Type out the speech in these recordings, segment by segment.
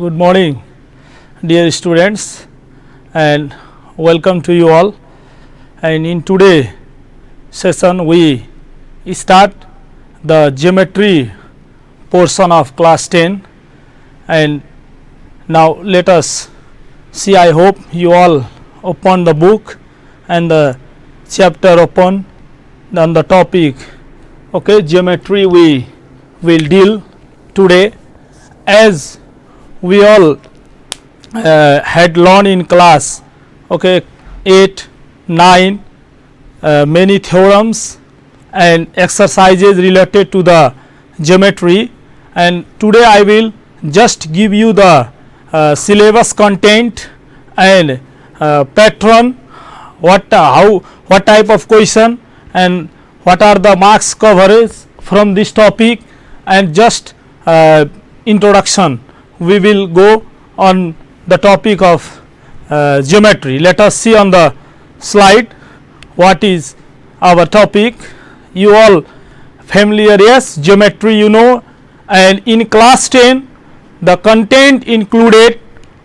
Good morning, dear students, and welcome to you all. And in today session, we start the geometry portion of class 10. And now let us see. I hope you all open the book and the chapter open on the topic. Okay, geometry we will deal today. As we all had learned in class 8, 9, many theorems and exercises related to the geometry, and today I will just give you the syllabus content and pattern, what type of question and what are the marks coverage from this topic, and just introduction. We will go on the topic of geometry. Let us see on the slide what is our topic. You all familiar? Yes, geometry you know. And in class 10 the content included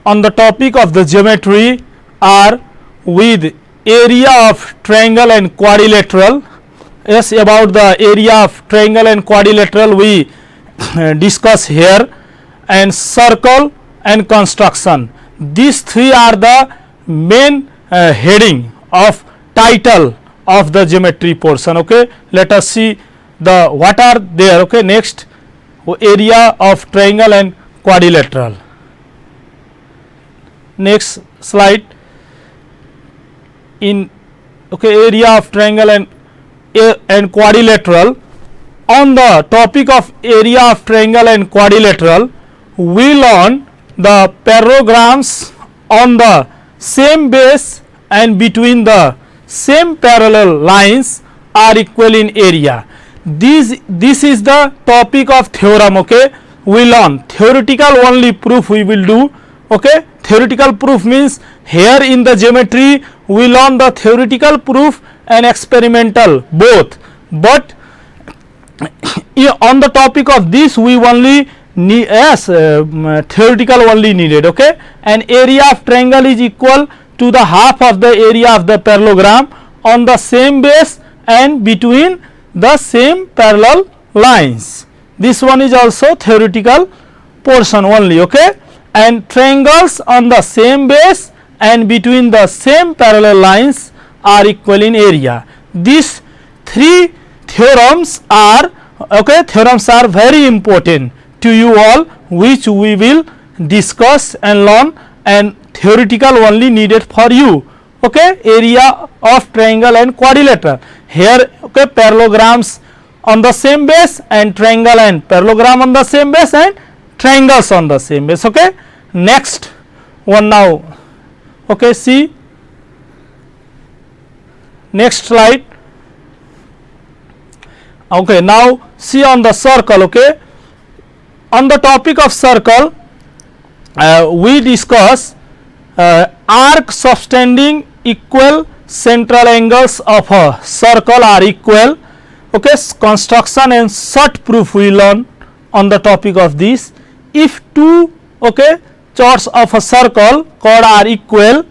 on the topic of the geometry are with area of triangle and quadrilateral. Yes, about the area of triangle and quadrilateral we discuss here, and circle and construction. These three are the main heading of title of the geometry portion. Okay, let us see the what are there. Okay, next, area of triangle and quadrilateral. Next slide. In area of triangle and quadrilateral. On the topic of area of triangle and quadrilateral, we learn the parallelograms on the same base and between the same parallel lines are equal in area. This is the topic of theorem. Okay, we learn theoretical only proof we will do. Okay, theoretical proof means here in the geometry we learn the theoretical proof and experimental both, but on the topic of this we only need theoretical only needed. Okay, and area of triangle is equal to the half of the area of the parallelogram on the same base and between the same parallel lines. This one is also theoretical portion only. Okay, and triangles on the same base and between the same parallel lines are equal in area. These three theorems are very important to you all, which we will discuss and learn, and theoretical only needed for you. Okay, area of triangle and quadrilateral. Here parallelograms on the same base and triangle and parallelogram on the same base and triangles on the same base. Okay, next one now. Okay, see next slide. Okay, now see on the circle. Okay, on the topic of circle we discuss arc subtending equal central angles of a circle are equal. Okay, construction and short proof we learn on the topic of this. If two chords of a circle chord are equal,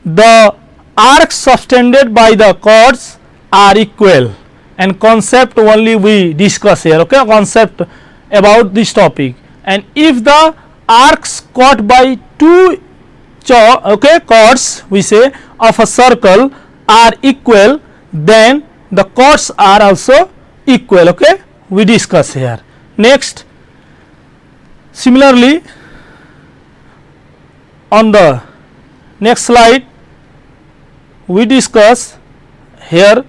the arcs subtended by the chords are equal, and concept only we discuss here. Okay, concept about this topic. And if the arcs caught by two chords we say of a circle are equal, then the chords are also equal. Okay, we discuss here. Next, similarly on the next slide we discuss here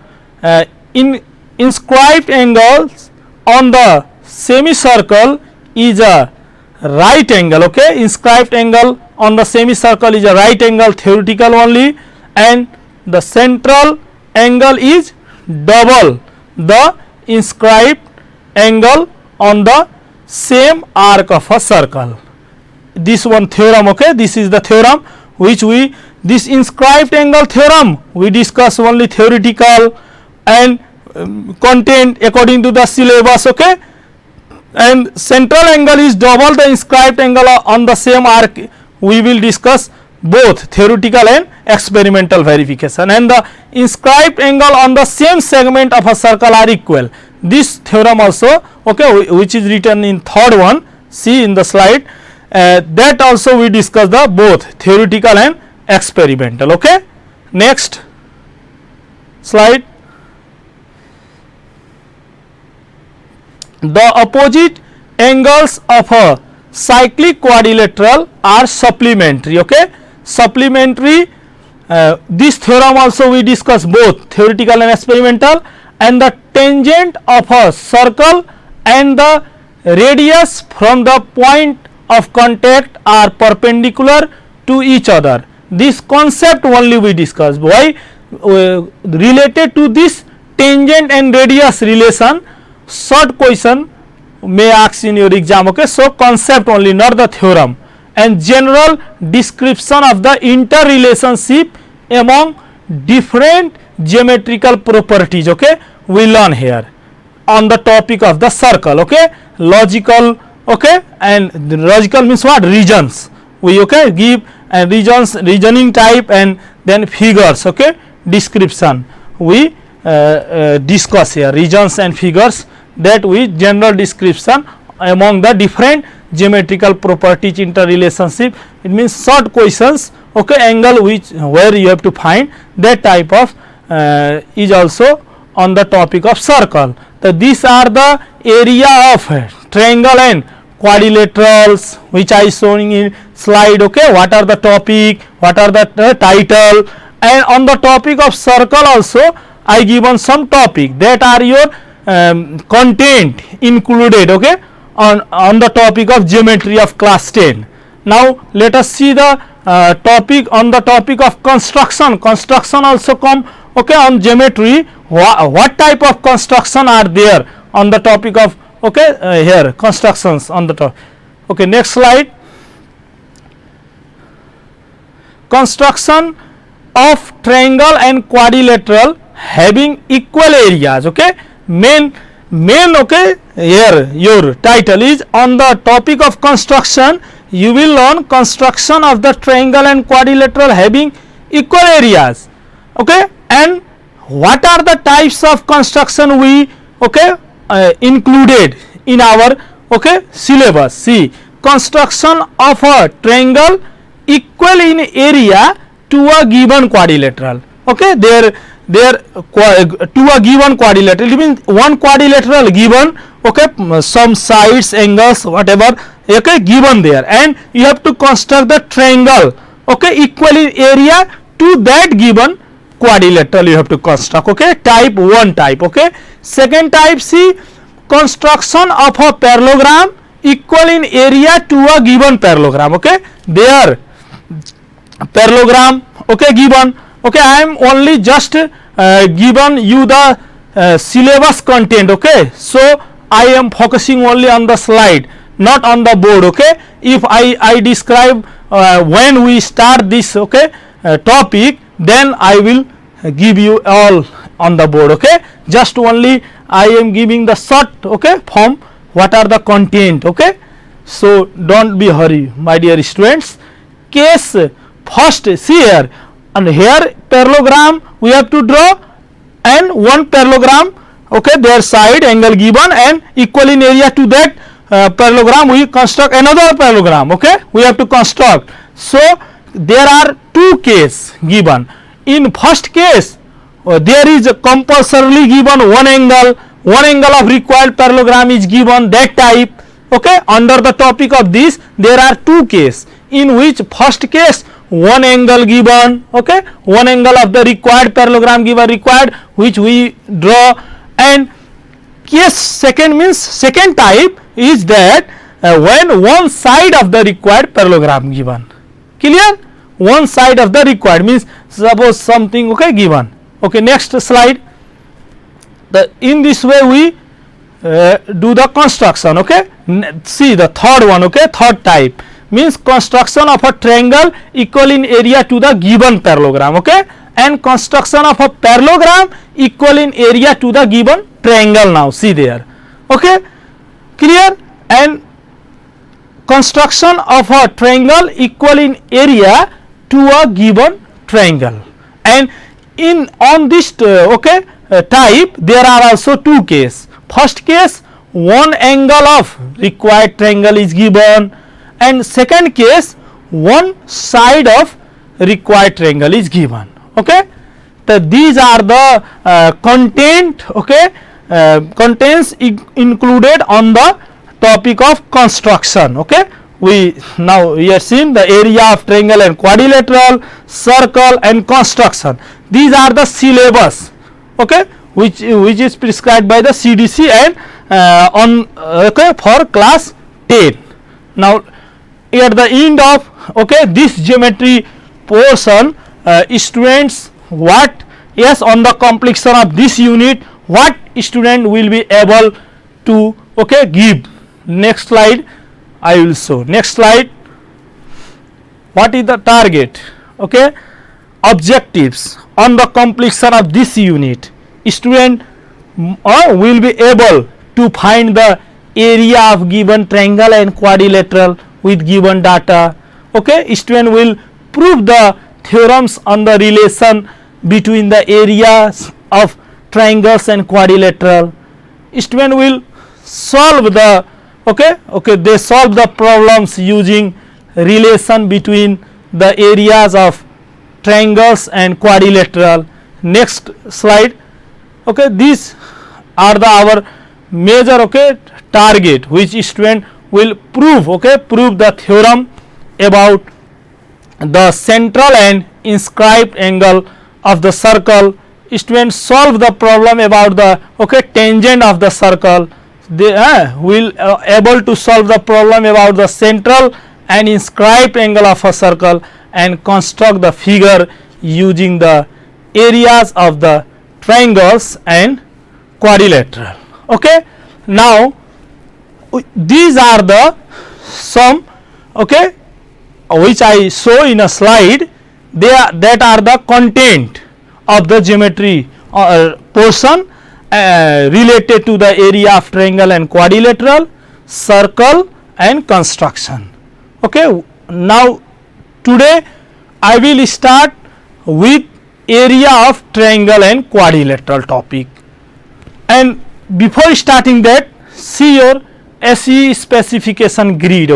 in inscribed angles on the semicircle is a right angle. Okay, inscribed angle on the semicircle is a right angle, theoretical only, and the central angle is double the inscribed angle on the same arc of a circle. This one theorem. Okay, this is the theorem which we, this inscribed angle theorem we discuss only theoretical and content according to the syllabus. Okay, and central angle is double the inscribed angle on the same arc. We will discuss both theoretical and experimental verification. And the inscribed angle on the same segment of a circle are equal. This theorem also, okay, which is written in third one, see in the slide, that also we discuss the both theoretical and experimental. Okay, next slide. The opposite angles of a cyclic quadrilateral are supplementary. Okay, supplementary. This theorem also we discuss both theoretical and experimental. And the tangent of a circle and the radius from the point of contact are perpendicular to each other. This concept only we discuss. Why? Related to this tangent and radius relation, short question may ask in your exam. Okay, so concept only, not the theorem. And general description of the interrelationship among different geometrical properties. Okay, we learn here on the topic of the circle. Okay, logical. Okay, and logical means what? Regions. We okay give regions, reasoning type, and then figures. Okay, description we discuss here, regions and figures, that we general description among the different geometrical properties interrelationship. It means short questions. Okay, angle which where you have to find that type of is also on the topic of circle. So these are the area of triangle and quadrilaterals which I showing in slide. Okay, what are the topic, what are the title, and on the topic of circle also I given some topic that are your content included. Okay, on the topic of geometry of class 10. Now let us see the topic on the topic of construction. Construction also come. Okay, on geometry, what type of construction are there on the topic of, okay, here constructions on the top. Okay, next slide. Construction of triangle and quadrilateral having equal areas. Okay, main okay, here your title is on the topic of construction. You will learn construction of the triangle and quadrilateral having equal areas. Okay, and what are the types of construction we, okay, included in our, okay, syllabus. See, construction of a triangle equal in area to a given quadrilateral. Okay, there to a given quadrilateral, it means one quadrilateral given, okay, some sides, angles, whatever, okay, given there, and you have to construct the triangle, okay, equal in area to that given quadrilateral you have to construct. Okay, type 1 type. Okay, second type, see, construction of a parallelogram equal in area to a given parallelogram. Okay, there parallelogram, okay, given. Okay, I am only just given you the syllabus content. Okay, so I am focusing only on the slide, not on the board. Okay, if I describe when we start this, okay, topic, then I will give you all on the board. Okay, just only I am giving the short, okay, form, what are the content. Okay, so don't be hurry, my dear students. Case first, see here, and here parallelogram we have to draw, and one parallelogram, okay, their side angle given, and equal in area to that parallelogram we construct another parallelogram. Okay, we have to construct. So there are two cases given. In first case, there is a compulsorily given one angle of required parallelogram is given, that type. Okay, under the topic of this there are two cases, in which first case one angle given, okay, one angle of the required parallelogram given, required, which we draw, and case second means second type is that when one side of the required parallelogram given. Clear? One side of the required means suppose something, okay, given. Okay, next slide. In this way we do the construction. Okay, see the third one. Okay, third type means construction of a triangle equal in area to the given parallelogram. Okay, and construction of a parallelogram equal in area to the given triangle. Now see there. Okay, clear? and construction of a triangle equal in area to a given triangle. And in on this type there are also two cases. First case, one angle of required triangle is given, and second case, one side of required triangle is given. Okay, so these are the content, contents included on the topic of construction. Okay, we are seeing the area of triangle and quadrilateral, circle and construction. These are the syllabus, okay, which is prescribed by the CDC and for class 10. Now at the end of this geometry portion, students on the completion of this unit, what student will be able to give. Next slide I will show. Next slide. What is the target? Objectives on the completion of this unit. Student will be able to find the area of given triangle and quadrilateral with given data. Student will prove the theorems on the relation between the areas of triangles and quadrilateral. Student will solve the they solve the problems using relation between the areas of triangles and quadrilateral. Next slide. These are our major target which student will prove prove the theorem about the central and inscribed angle of the circle. Student solve the problem about the tangent of the circle. They will able to solve the problem about the central and inscribed angle of a circle and construct the figure using the areas of the triangles and quadrilateral. Now these are the some which I show in a slide. That are the content of the geometry portion related to the area of triangle and quadrilateral, circle and construction. Now today I will start with area of triangle and quadrilateral topic, and before starting that, see your SE specification grid.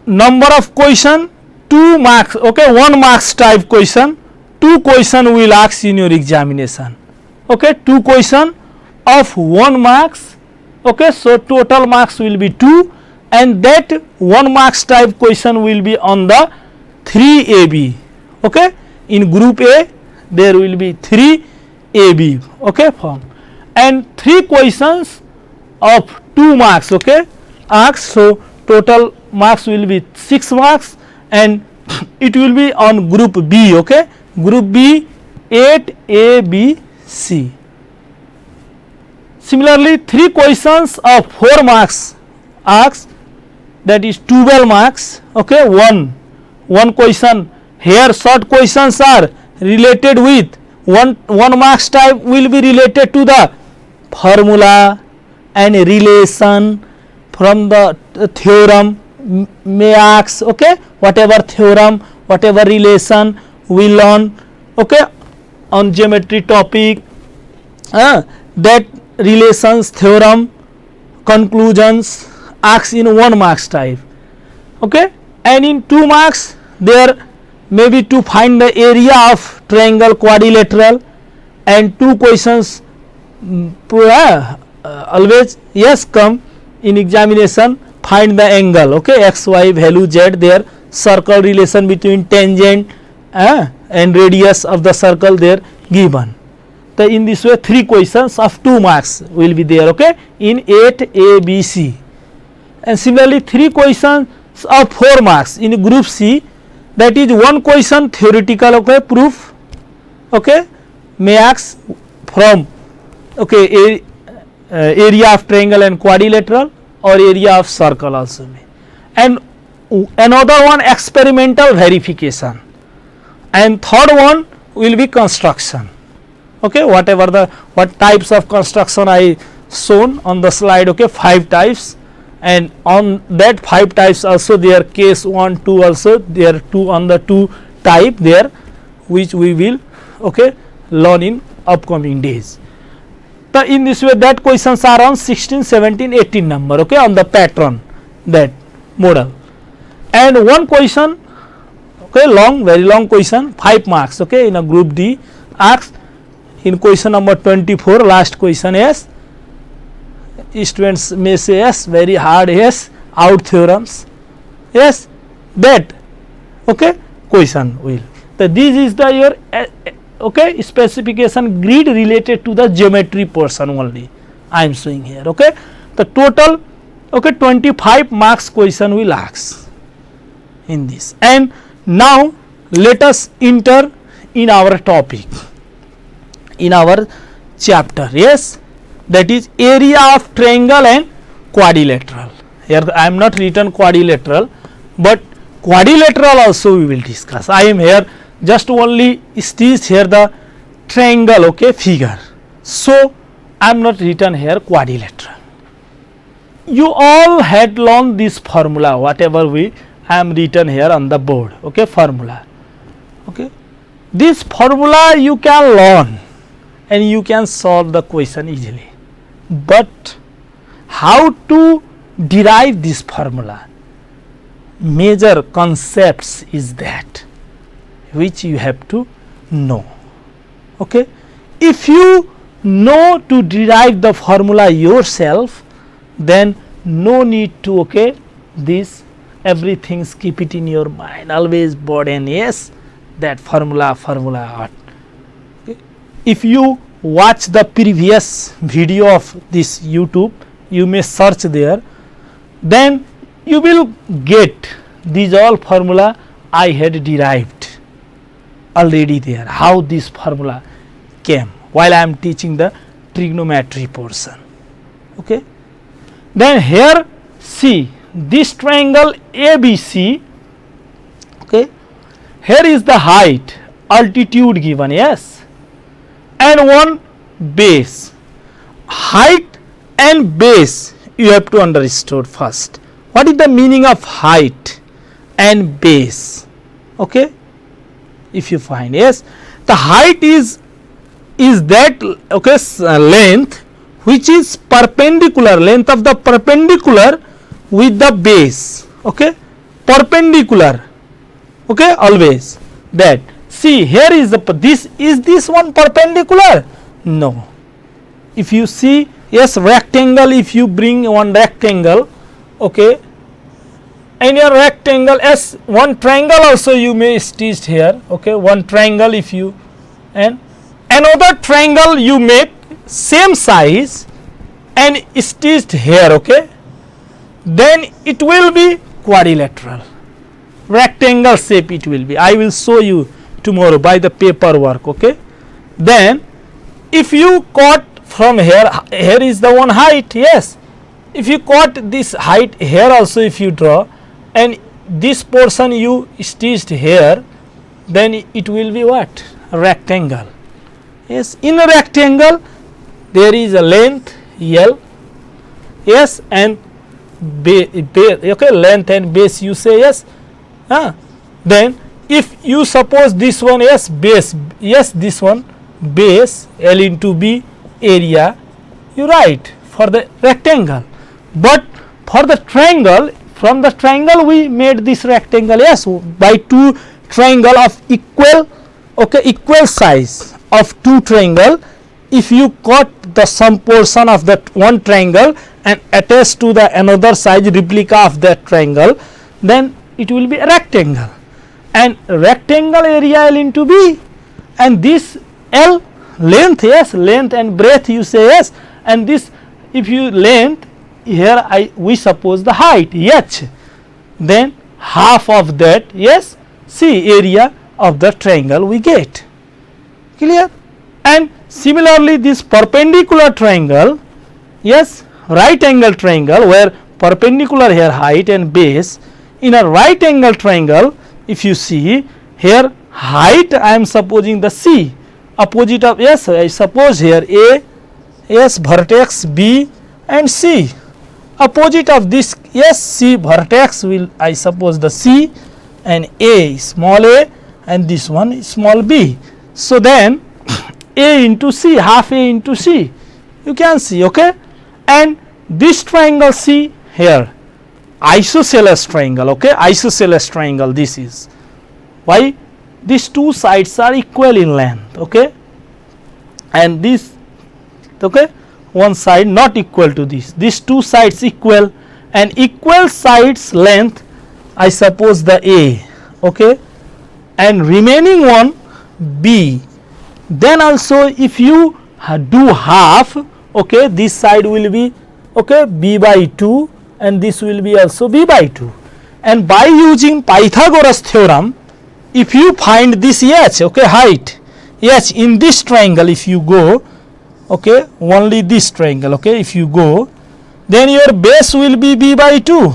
Number of question 2 marks, 1 marks type question, 2 question will ask in your examination. 2 question of 1 marks. So total marks will be 2, and that 1 marks type question will be on the 3 AB. In group A there will be 3 AB form, and 3 questions of 2 marks asked. So total marks will be 6 marks, and it will be on group B. Group B 8 A, B, C. Similarly 3 questions of 4 marks asked, that is 12 marks. One question. Here short questions are related with 1 marks type will be related to the formula and relation from the theorem may ask. Whatever theorem, whatever relation we learn on geometry topic, that relations, theorem, conclusions asked in 1 marks type. And in 2 marks there may be to find the area of triangle, quadrilateral, and 2 questions always come in examination. Find the angle, x, y, value, z, there, circle, relation between tangent and radius of the circle there given. So in this way 3 questions of 2 marks will be there in 8 A, B, C. And similarly 3 questions of 4 marks in group C, that is 1 question theoretical proof may ask from area of triangle and quadrilateral or area of circle also may, and another one experimental verification, and third one will be construction. What types of construction I shown on the slide, okay, 5 types, and on that 5 types also there case 1 2 also there 2 on the 2 type there, which we will, okay, learn in upcoming days. So in this way that questions are on 16 17 18 number, okay, on the pattern, that model. And one question, okay, long, very long question, 5 marks, okay, in a group D asked in question number 24, last question. Yes, students may say yes, very hard, yes, out theorems, yes, that, okay, question will. So this is the your okay, specification grid related to the geometry portion only I am showing here, okay. The total, okay, 25 marks question will ask in this. And now let us enter in our topic, in our chapter, yes, that is area of triangle and quadrilateral. Here I am not written quadrilateral, but quadrilateral also we will discuss. I am here just only stitched here the triangle, okay, figure. So I am not written here quadrilateral. You all had learned this formula, whatever we I am written here on the board, okay, formula, okay. This formula you can learn and you can solve the question easily, but how to derive this formula, major concepts is that which you have to know, okay. If you know to derive the formula yourself, then no need to, okay, this everything keep it in your mind, always burden, yes, that formula art, okay. If you watch the previous video of this YouTube, you may search there, then you will get these all formula I had derived already there, how this formula came while I am teaching the trigonometry portion, okay. Then here see this triangle ABC, okay, here is the height, altitude given, yes, and one base. Height and base you have to understand first. What is the meaning of height and base, okay? If you find, yes, the height is that, okay, length which is perpendicular, length of the perpendicular with the base, okay, perpendicular, okay, always that. See here is the, this one perpendicular? No. If you see, yes, rectangle, if you bring one rectangle, okay, and your rectangle, yes, one triangle also you may stitch here, okay, one triangle if you, and another triangle you make same size and stitched here, okay, then it will be quadrilateral, rectangle shape it will be. I will show you tomorrow by the paperwork, okay. Then if you cut from here, here is the one height, yes, if you cut this height here also, if you draw and this portion you stitched here, then it will be what? A rectangle, yes. In a rectangle there is a length L, yes, and okay, length and base you say, yes, then if you suppose this one, yes, base, yes, this one base L into B area you write for the rectangle, but for the triangle, from the triangle we made this rectangle, yes, by two triangle of equal, okay, equal size of two triangle, if you cut the some portion of that one triangle and attach to the another size replica of that triangle, then it will be a rectangle, and rectangle area L into B, and this L length, yes, length and breadth you say, yes, and this if you length here we suppose the height H, then half of that, yes, see area of the triangle we get, clear. And similarly this perpendicular triangle, yes, right angle triangle where perpendicular here height and base, in a right angle triangle if you see here height I am supposing the C, opposite of, yes, I suppose here A, yes, vertex B and C. Opposite of this, yes, C vertex will, I suppose, the C, and A, small a, and this one is small b. So then A into C, half A into C, you can see, okay. And this triangle C here, isosceles triangle, okay, isosceles triangle this is. Why? These two sides are equal in length, okay, and this, okay, one side not equal to this, these two sides equal, and equal sides length, I suppose the A, okay, and remaining one B. Then also if you do half, okay, this side will be, okay, B by 2, and this will be also B by 2. And by using Pythagoras theorem, if you find this h, okay, height h in this triangle, if you go, okay, only this triangle, okay, if you go, then your base will be B by 2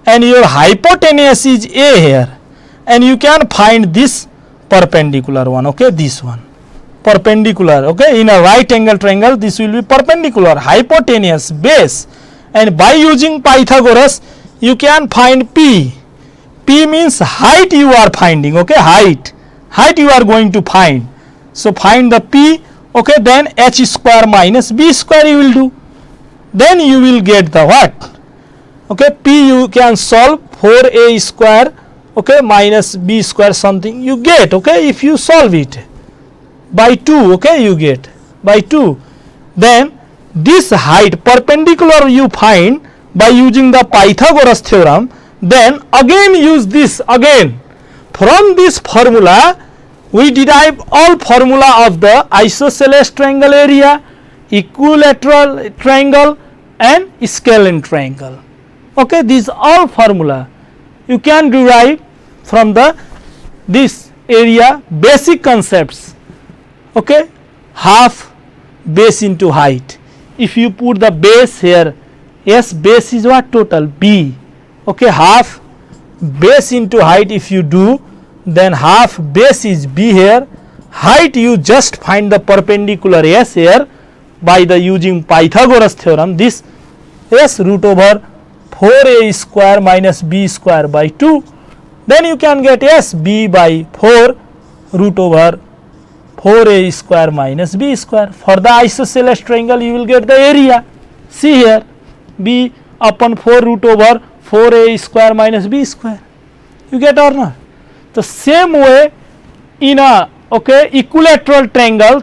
and your hypotenuse is A here, and you can find this perpendicular one, okay, this one perpendicular, okay, in a right angle triangle this will be perpendicular, hypotenuse, base, and by using Pythagoras you can find P. P means height you are finding, okay, height you are going to find. So find the P, okay, then h square minus b square you will do, then you will get the what, okay, P you can solve 4a square, okay, minus b square something you get, okay, if you solve it by 2, okay, you get by 2. Then this height perpendicular you find by using the Pythagoras theorem. Then again use this, again from this formula we derive all formula of the isosceles triangle area, equilateral triangle, and scalene triangle, okay, these all formula you can derive from the this area basic concepts, okay. Half base into height, if you put the base here, yes, base is what, total B, okay, half base into height if you do, then half base is B here, height you just find the perpendicular S here by the using Pythagoras theorem, this S root over 4a square minus b square by 2, then you can get S B by 4 root over 4a square minus b square. For the isosceles triangle you will get the area, see here, B upon 4 root over 4a square minus b square, you get or not. The same way in a, okay, equilateral triangle,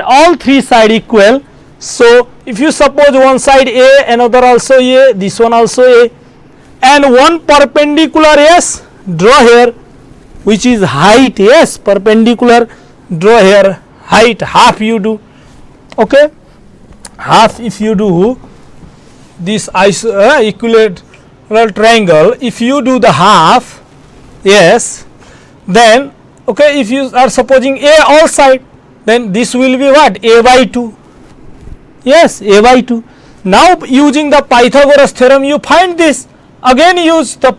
all three side equal. So if you suppose one side A, another also A, this one also A, and one perpendicular S, draw here, which is height, yes, perpendicular, draw here height, half you do, okay, half if you do this equilateral triangle, if you do the half, yes, then, okay, if you are supposing A all side, then this will be what, A by 2, yes, A by 2. Now using the Pythagoras theorem you find this, again use the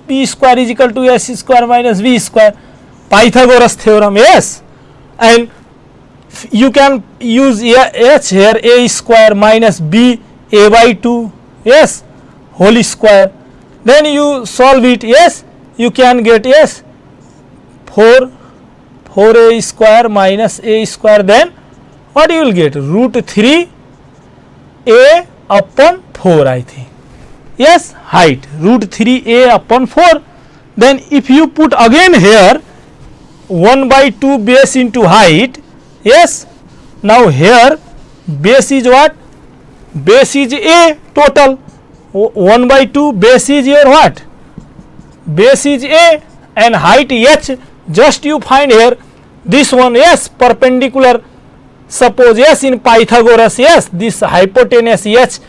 P square is equal to S square minus V square, Pythagoras theorem, yes, and you can use H here, A square minus B A by 2, yes, whole square, then you solve it, yes, you can get, yes, 4a square minus a square, then what you will get, root 3 a upon 4, I think, yes, height root 3 a upon 4. Then if you put again here 1 by 2 base into height, yes, now here base is what, base is A total, 1 by 2 base is your what, base is A, and height H, just you find here this one, yes, perpendicular, suppose, yes, in Pythagoras, yes, this hypotenuse H,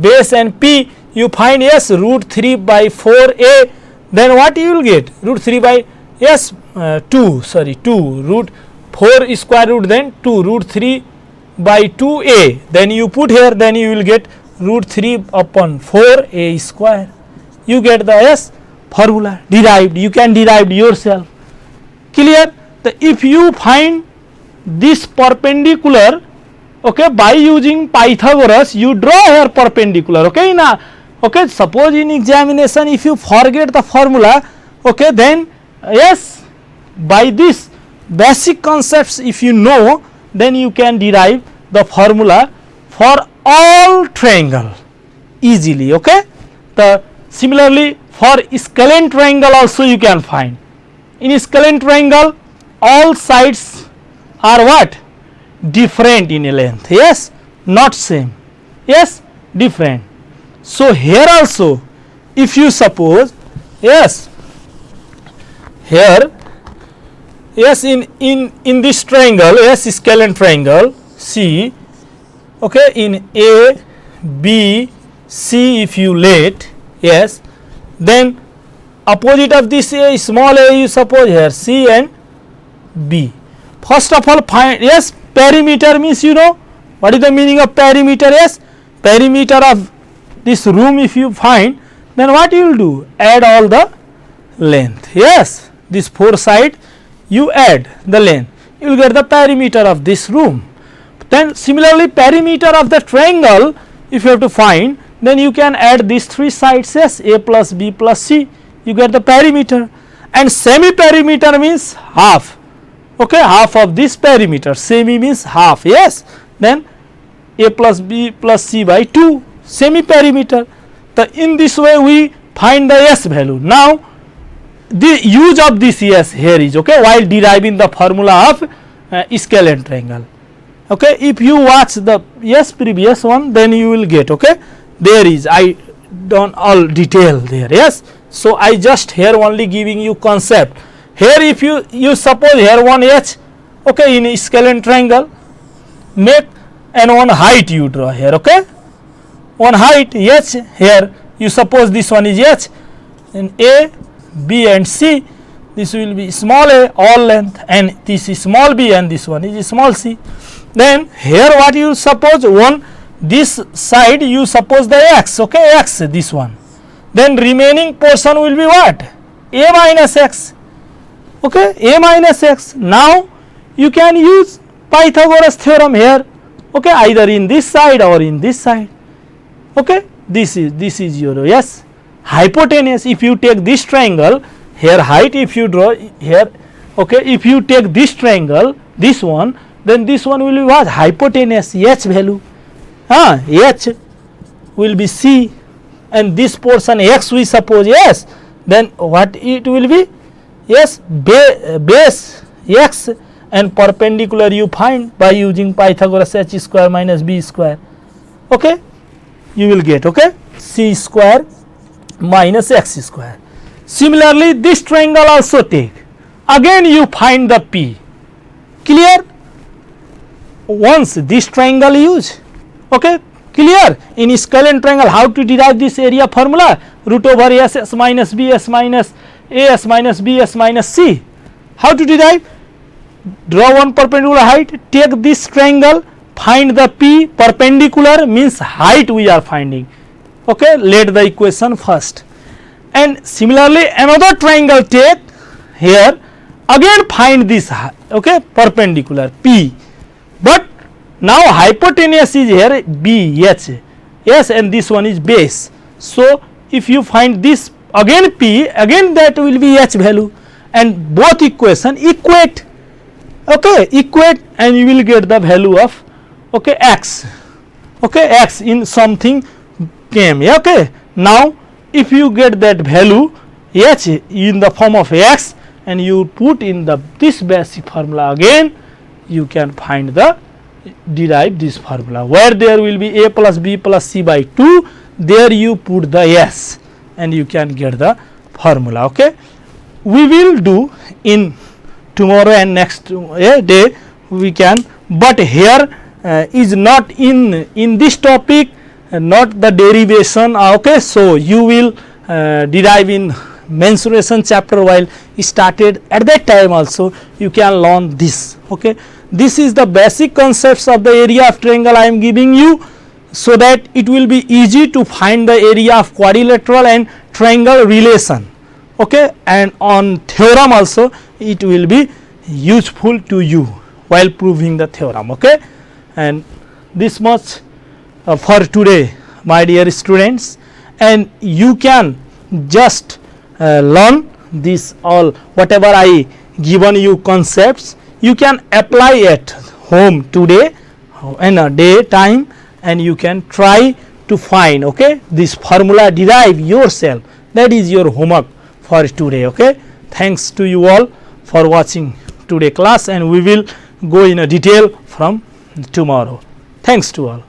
base and P you find, yes, root 3 by 4a, then what you will get, root 3 by, yes, 2 root 4 square root, then 2 root 3 by 2a, then you put here, then you will get root 3 upon 4a square, you get the, yes, formula derived, you can derive yourself, clear. If you find this perpendicular, okay, by using Pythagoras you draw here perpendicular, okay, okay, suppose in examination if you forget the formula, okay, then yes, by this basic concepts if you know, then you can derive the formula for all triangle easily, okay. The similarly for scalene triangle also you can find. In scalene triangle all sides are what? Different in length, yes, not same, yes, different. So here also if you suppose, yes, here, yes, in this triangle, yes, scalene triangle C, okay, in A, B, C if you let, yes, then opposite of this A, small a you suppose here C and B. First of all find, yes, perimeter means you know what is the meaning of perimeter, yes, perimeter of this room if you find, then what you will do? Add all the length, yes, this four side you add the length, you will get the perimeter of this room. Then similarly perimeter of the triangle if you have to find, then you can add these three sides, yes, A plus B plus C, you get the perimeter. And semi perimeter means half, okay, half of this perimeter, semi means half, yes, then A plus B plus C by 2, semi perimeter. In this way we find the S value. Now the use of this S here is, okay, while deriving the formula of scalene triangle, okay, if you watch the previous one then you will get, okay, there is, I don't all detail there, yes. So I just here only giving you concept. Here if you suppose here one H, okay, in scalene triangle, make and one height you draw here, okay, one height H, here you suppose this one is H, and A, B and C, this will be small a all length, and this is small b and this one is small c. Then here what you suppose, one this side you suppose the x, okay, x this one, then remaining portion will be what? A minus x, okay, A minus x. Now you can use Pythagoras theorem here, okay, either in this side or in this side, okay, this is your, yes, hypotenuse. If you take this triangle here, height if you draw here, okay, if you take this triangle, this one, then this one will be what? Hypotenuse, h value, h will be c, and this portion x we suppose, yes, then what it will be, yes, base x, and perpendicular you find by using Pythagoras, h square minus b square, okay, you will get, okay, c square minus x square. Similarly this triangle also take, again you find the p, clear? Once this triangle use, okay, clear? In scalene triangle how to derive this area formula? Root over s minus b s minus a s minus b s minus c. How to derive? Draw one perpendicular height, take this triangle, find the p, perpendicular means height we are finding, okay, let the equation first. And similarly another triangle take here, again find this, okay, perpendicular p, but now hypotenuse is here b h, yes, and this one is base. So if you find this again p, again that will be h value, and both equation equate, okay, equate, and you will get the value of, okay, x, okay, x in something came, okay. Now if you get that value h in the form of x and you put in the this basic formula, again you can find the derive this formula, where there will be a plus b plus c by 2, there you put the s and you can get the formula, okay. We will do in tomorrow and next day we can, but here is not in this topic, not the derivation, okay. So you will derive in mensuration chapter, while started at that time also you can learn this, okay. This is the basic concepts of the area of triangle I am giving you, so that it will be easy to find the area of quadrilateral and triangle relation, okay, and on theorem also it will be useful to you while proving the theorem, okay. And this much for today, my dear students, and you can just learn this all whatever I given you concepts, you can apply at home today in a day time, and you can try to find, okay, this formula derive yourself. That is your homework for today. Okay, thanks to you all for watching today class, and we will go in a detail from tomorrow. Thanks to all.